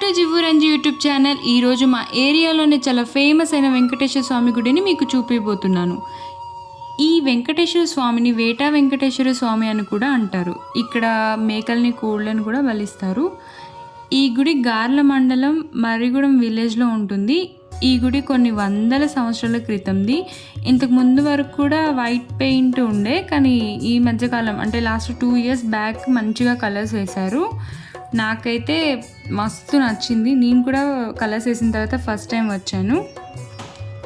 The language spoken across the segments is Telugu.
Hello జివ్వురంజి YouTube channel. ఈరోజు మా ఏరియాలోనే చాలా ఫేమస్ అయిన వెంకటేశ్వర స్వామి గుడిని మీకు చూపిపోతున్నాను. ఈ వెంకటేశ్వర స్వామిని వేటా వెంకటేశ్వర స్వామి అని కూడా అంటారు. ఇక్కడ మేకల్ని కోళ్ళని కూడా బలిస్తారు. ఈ గుడి గార్ల మండలం మర్రిగూడెం విలేజ్లో ఉంటుంది. ఈ గుడి కొన్ని వందల సంవత్సరాల క్రితంది. ఇంతకు ముందు వరకు కూడా వైట్ పెయింట్ ఉండే, కానీ ఈ మధ్యకాలం అంటే లాస్ట్ 2 years బ్యాక్ మంచిగా కలర్స్ వేశారు. నాకైతే మస్తు నచ్చింది. నేను కూడా కలర్స్ వేసిన తర్వాత ఫస్ట్ టైం వచ్చాను.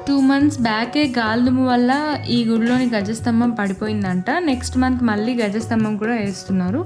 2 months బ్యాకే గాలిదుమ్ము వల్ల ఈ గుడిలోని గజస్తంభం పడిపోయిందంట. నెక్స్ట్ మంత్ మళ్ళీ గజస్తంభం కూడా వేస్తున్నారు.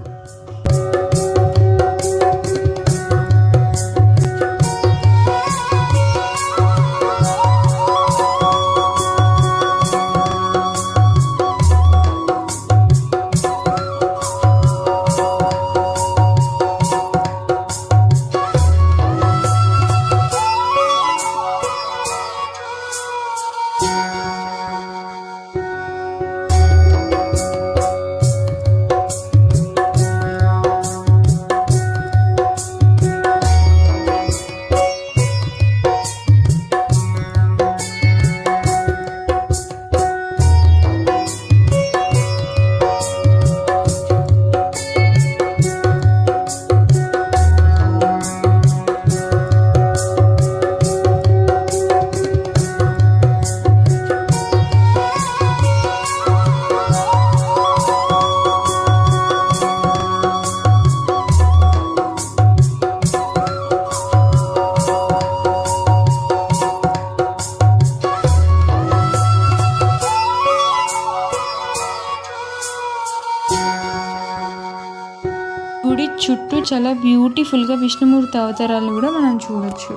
గుడి చుట్టూ చాలా బ్యూటిఫుల్గా విష్ణుమూర్తి అవతారాలు కూడా మనం చూడొచ్చు.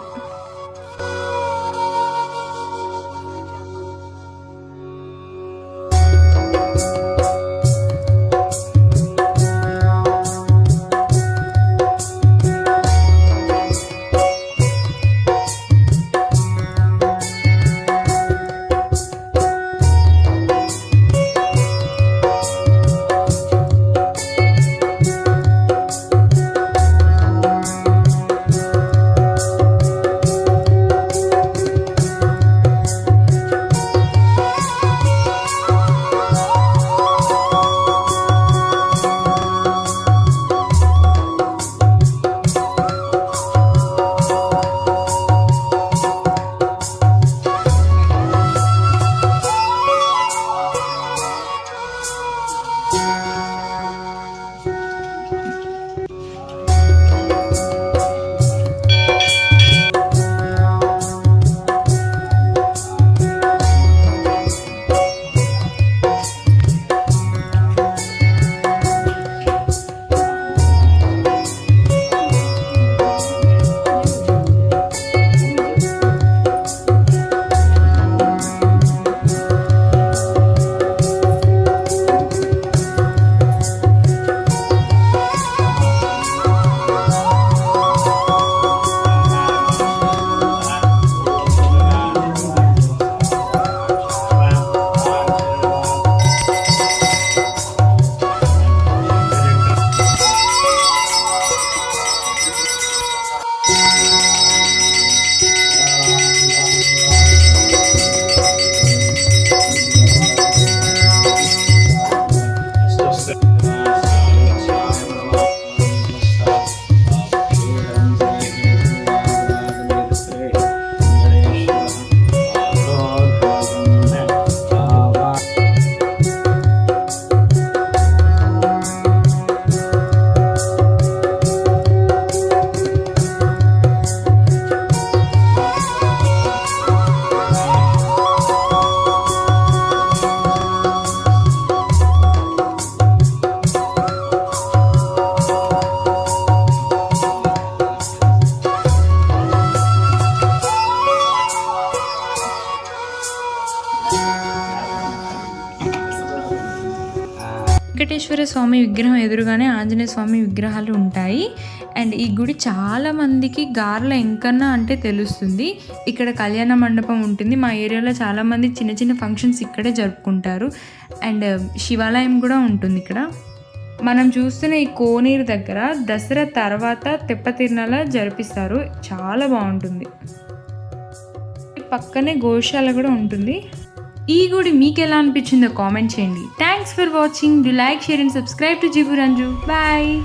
వెంకటేశ్వర స్వామి విగ్రహం ఎదురుగానే ఆంజనేయ స్వామి విగ్రహాలు ఉంటాయి. అండ్ ఈ గుడి చాలామందికి గార్ల ఎంకన్న అంటే తెలుస్తుంది. ఇక్కడ కళ్యాణ మండపం ఉంటుంది. మా ఏరియాలో చాలామంది చిన్న చిన్న ఫంక్షన్స్ ఇక్కడే జరుపుకుంటారు. అండ్ శివాలయం కూడా ఉంటుంది ఇక్కడ. మనం చూస్తున్న ఈ కోనేరు దగ్గర దసరా తర్వాత తెప్ప తిరునాళ జరిపిస్తారు. చాలా బాగుంటుంది. పక్కనే గోశాల కూడా ఉంటుంది. ఈ గుడి మీకు ఎలా అనిపించిందో కామెంట్ చేయండి. Thanks for watching. Do like, share and subscribe to Jibu Ranju. Bye.